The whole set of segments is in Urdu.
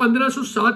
1507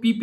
PP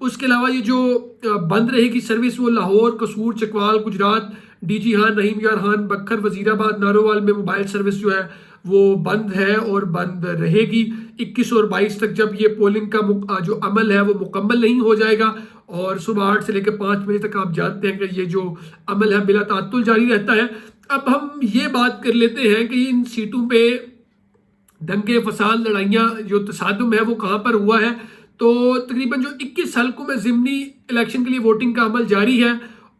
اس کے علاوہ یہ جو بند رہے گی سروس وہ لاہور، قصور، چکوال، گجرات، ڈی جی خان، رحیم یار خان، بکھر، وزیر آباد، نارووال میں موبائل سروس جو ہے وہ بند ہے اور بند رہے گی 21 اور 22 تک، جب یہ پولنگ کا جو عمل ہے وہ مکمل نہیں ہو جائے گا، اور صبح 8 سے لے کے 5 بجے تک آپ جانتے ہیں کہ یہ جو عمل ہے بلا تعطل جاری رہتا ہے۔ اب ہم یہ بات کر لیتے ہیں کہ ان سیٹوں پہ دنگے فساد، لڑائیاں، جو تصادم ہے وہ کہاں پر ہوا ہے۔ تو تقریباً جو 21 حلقوں میں ضمنی الیکشن کے لیے ووٹنگ کا عمل جاری ہے،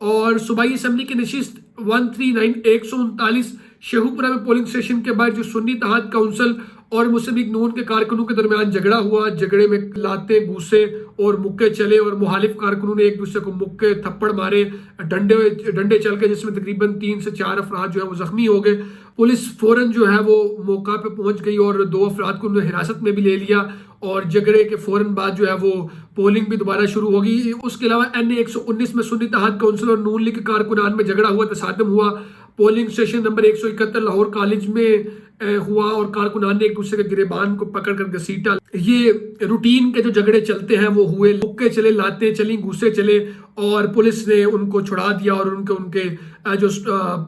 اور صوبائی اسمبلی کی نشست 139 شیخوپورہ میں پولنگ اسٹیشن کے بعد جو سنی اتحاد کونسل اور مسلم لیگ نون کے کارکنوں کے درمیان جھگڑا ہوا، جھگڑے میں لاتے، گوسے اور مکے چلے، اور مخالف کارکنوں نے ایک دوسرے کو مکے، تھپڑ مارے، ڈنڈے چل کے، جس میں تقریباً 3 سے 4 افراد جو ہے وہ زخمی ہو گئے۔ پولیس فوراً جو ہے وہ موقع پہ پہنچ گئی اور 2 افراد کو انہوں نے حراست میں بھی لے لیا، اور جھگڑے کے فوراً بعد جو ہے وہ پولنگ بھی دوبارہ شروع ہوگی۔ اس کے علاوہ NA 119 میں سنی اتحاد کونسل اور نون لیگ کے کارکنان میں جھگڑا ہوا، تصادم ہوا۔ Polling station number 171 Lahore college میں ہوا، اور کارکنان نے ایک دوسرے کے گریبان کو پکڑ کر گھسیٹا۔ یہ روٹین کے جو جھگڑے چلتے ہیں وہ ہوئے، مکے چلے، لاتیں چلیں، گوسے چلے، اور پولیس نے ان کو چھڑا دیا اور ان کے جو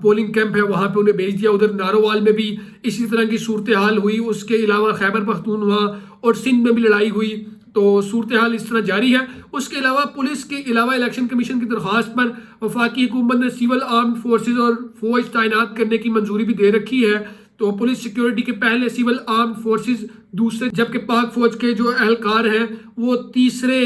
پولنگ کیمپ ہے وہاں پہ انہیں بھیج دیا۔ ادھر نارووال میں بھی اسی طرح کی صورتحال ہوئی، اس کے علاوہ خیبر پختونخوا اور سندھ میں بھی لڑائی ہوئی، تو صورتحال اس طرح جاری ہے۔ اس کے علاوہ پولیس کے علاوہ الیکشن کمیشن کی درخواست پر وفاقی حکومت نے سول آرمڈ فورسز اور فوج تعینات کرنے کی منظوری بھی دے رکھی ہے۔ تو پولیس سیکیورٹی کے پہلے سول آرمڈ فورسز دوسرے، جبکہ پاک فوج کے جو اہلکار ہیں وہ تیسرے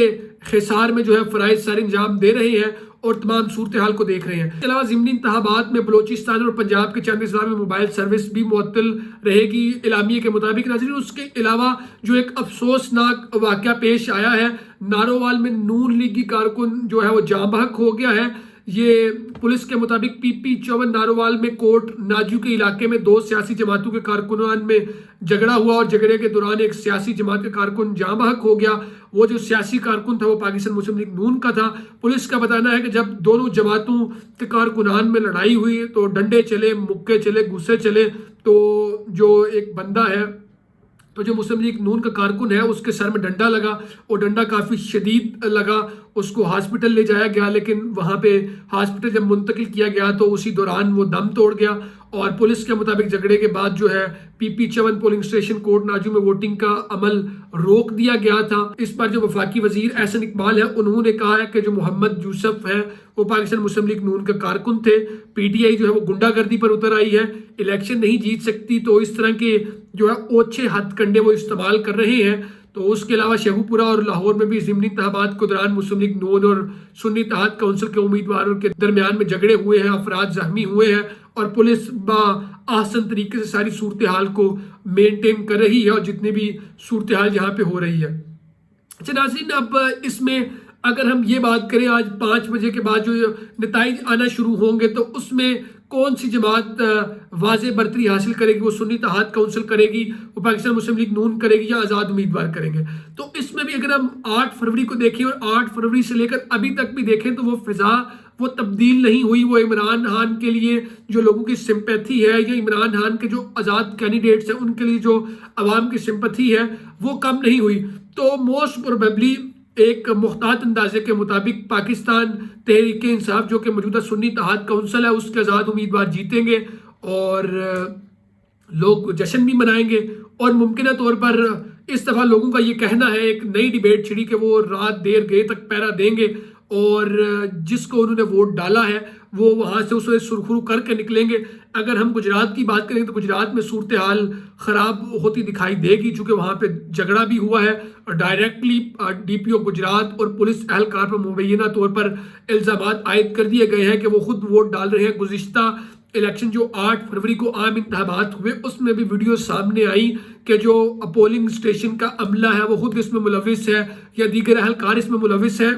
خسار میں جو ہے فرائض سر انجام دے رہے ہیں اور تمام صورتحال کو دیکھ رہے ہیں۔ اس کے علاوہ ضمنی انتخابات میں بلوچستان اور پنجاب کے چند اضلاع میں موبائل سروس بھی معطل رہے گی اعلامیے کے مطابق۔ ناظرین، اس کے علاوہ جو ایک افسوسناک واقعہ پیش آیا ہے، نارووال میں نون لیگی کارکن جو ہے وہ جاں بحق ہو گیا ہے۔ یہ پولیس کے مطابق PP 54 نارووال میں کوٹ ناجو کے علاقے میں 2 سیاسی جماعتوں کے کارکنان میں جھگڑا ہوا، اور جھگڑے کے دوران ایک سیاسی جماعت کے کارکن جاں بحق ہو گیا۔ وہ جو سیاسی کارکن تھا وہ پاکستان مسلم لیگ نون کا تھا۔ پولیس کا بتانا ہے کہ جب دونوں جماعتوں کے کارکنان میں لڑائی ہوئی تو ڈنڈے چلے، مکے چلے، گوسے چلے، تو جو ایک بندہ ہے، تو جو مسلم لیگ نون کا کارکن ہے، اس کے سر میں ڈنڈا لگا، اور ڈنڈا کافی شدید لگا، اس کو ہاسپٹل لے جایا گیا، لیکن وہاں پہ ہاسپٹل جب منتقل کیا گیا تو اسی دوران وہ دم توڑ گیا۔ اور پولیس کے مطابق جھگڑے کے بعد جو ہے PP 54 پولنگ اسٹیشن کوٹ ناجو میں ووٹنگ کا عمل روک دیا گیا تھا۔ اس پر جو وفاقی وزیر احسن اقبال ہے، انہوں نے کہا ہے کہ جو محمد یوسف ہے وہ پاکستان مسلم لیگ نون کا کارکن تھے، PTI جو ہے وہ گنڈا گردی پر اتر آئی ہے، الیکشن نہیں جیت سکتی، تو اس طرح کے جو ہے اوچھے ہتھ کنڈے وہ استعمال کر رہے ہیں۔ تو اس کے علاوہ شیخوپورہ اور لاہور میں بھی ضمنی انتخابات کے دوران مسلم لیگ نون اور سنی اتحاد کونسل کے امیدواروں کے درمیان میں جھگڑے ہوئے ہیں، افراد زخمی ہوئے ہیں، اور پولیس آسن طریقے سے ساری صورتحال کو مینٹین کر رہی ہے، اور جتنی بھی صورتحال یہاں پہ ہو رہی ہے۔ اچھا ناظرین، اب اس میں اگر ہم یہ بات کریں، آج 5 بجے کے بعد جو نتائج آنا شروع ہوں گے تو اس میں کون سی جماعت واضح برتری حاصل کرے گی؟ وہ سنی اتحاد کونسل کرے گی، وہ پاکستان مسلم لیگ نون کرے گی، یا آزاد امیدوار کریں گے؟ تو اس میں بھی اگر ہم 8 فروری کو دیکھیں اور 8 فروری سے لے کر ابھی تک بھی دیکھیں تو وہ فضا وہ تبدیل نہیں ہوئی۔ وہ عمران خان کے لیے جو لوگوں کی سمپیتھی ہے، یا عمران خان کے جو آزاد کینڈیڈیٹس ہیں ان کے لیے جو عوام کی سمپیتھی ہے وہ کم نہیں ہوئی۔ تو موسٹ پروبیبلی ایک محتاط اندازے کے مطابق پاکستان تحریک انصاف جو کہ موجودہ سنی اتحاد کونسل ہے اس کے آزاد امیدوار جیتیں گے، اور لوگ جشن بھی منائیں گے، اور ممکنہ طور پر اس دفعہ لوگوں کا یہ کہنا ہے، ایک نئی ڈیبیٹ چھڑی کہ وہ رات دیر گئے تک پہرا دیں گے، اور جس کو انہوں نے ووٹ ڈالا ہے وہ وہاں سے اسے سرخرو کر کے نکلیں گے۔ اگر ہم گجرات کی بات کریں تو گجرات میں صورتحال خراب ہوتی دکھائی دے گی، چونکہ وہاں پہ جھگڑا بھی ہوا ہے، اور ڈائریکٹلی DPO گجرات اور پولیس اہلکار پر مبینہ طور پر الزامات عائد کر دیے گئے ہیں کہ وہ خود ووٹ ڈال رہے ہیں۔ گزشتہ الیکشن جو 8 فروری کو عام انتخابات ہوئے اس میں بھی ویڈیو سامنے آئی کہ جو پولنگ اسٹیشن کا عملہ ہے وہ خود اس میں ملوث ہے، یا دیگر اہلکار اس میں ملوث ہے۔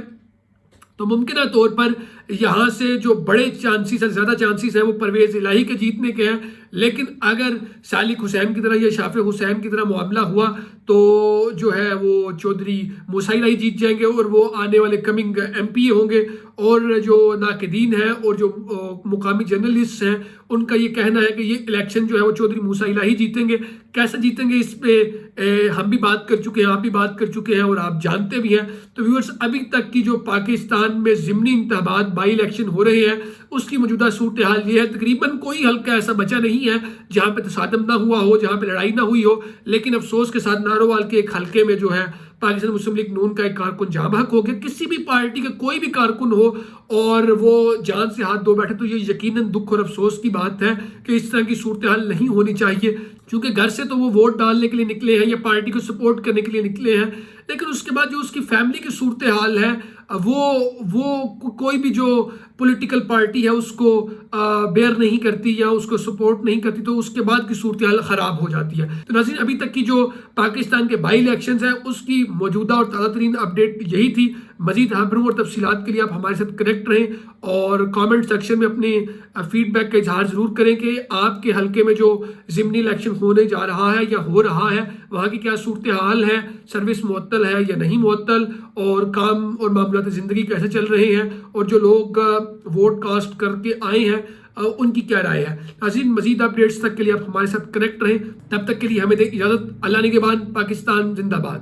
تو ممکنہ طور پر یہاں سے جو بڑے چانسز ہیں، زیادہ چانسز ہیں، وہ پرویز الہی کے جیتنے کے ہیں۔ لیکن اگر سالک حسین کی طرح یا شافع حسین کی طرح معاملہ ہوا تو جو ہے وہ چودھری موسیٰ الہی جیت جائیں گے، اور وہ آنے والے کمنگ MP ہوں گے۔ اور جو ناقدین ہیں اور جو مقامی جرنلسٹ ہیں ان کا یہ کہنا ہے کہ یہ الیکشن جو ہے وہ چودھری موسیٰ الہی جیتیں گے۔ کیسے جیتیں گے اس پہ ہم بھی بات کر چکے ہیں، آپ بھی بات کر چکے ہیں اور آپ جانتے بھی ہیں۔ تو ویورز، ابھی تک کی جو پاکستان میں ضمنی انتخابات بائی الیکشن ہو رہے ہیں اس کی موجودہ صورتحال یہ ہے، تقریباً کوئی حلقہ ایسا بچا نہیں ہے جہاں پہ تصادم نہ ہوا ہو، جہاں پہ لڑائی نہ ہوئی ہو، لیکن افسوس کے ساتھ نارووال کے ایک حلقے میں جو ہے پاکستان مسلم لیگ نون کا ایک کارکن جاں بحق ہو گیا۔ کسی بھی پارٹی کا کوئی بھی کارکن ہو اور وہ جان سے ہاتھ دھو بیٹھے تو یہ یقیناً دکھ اور افسوس کی بات ہے کہ اس طرح کی صورتحال نہیں ہونی چاہیے، کیونکہ گھر سے تو وہ ووٹ ڈالنے کے لیے نکلے ہیں یا پارٹی کو سپورٹ کرنے کے لیے نکلے ہیں، لیکن اس کے بعد جو اس کی فیملی کی صورتحال ہے وہ کوئی بھی جو پولیٹیکل پارٹی ہے اس کو بیئر نہیں کرتی یا اس کو سپورٹ نہیں کرتی، تو اس کے بعد کی صورتحال خراب ہو جاتی ہے۔ تو ناظرین، ابھی تک کی جو پاکستان کے بائی الیکشنز ہیں اس کی موجودہ اور تازہ ترین اپڈیٹ یہی تھی۔ مزید خبروں اور تفصیلات کے لیے آپ ہمارے ساتھ کنیکٹ رہیں اور کامنٹ سیکشن میں اپنی فیڈ بیک کا اظہار ضرور کریں کہ آپ کے حلقے میں جو ضمنی الیکشن ہونے جا رہا ہے یا ہو رہا ہے وہاں کی کیا صورتحال ہے، سروس معطل ہے یا نہیں معطل، اور کام اور معاملات زندگی کیسے چل رہے ہیں، اور جو لوگ ووٹ کاسٹ کر کے آئے ہیں ان کی کیا رائے ہے۔ ناظرین، مزید اپڈیٹس تک کے لیے آپ ہمارے ساتھ کنیکٹ رہیں، تب تک کے لیے ہمیں دیں اجازت۔ اللہ نگہبان، پاکستان زندہ باد۔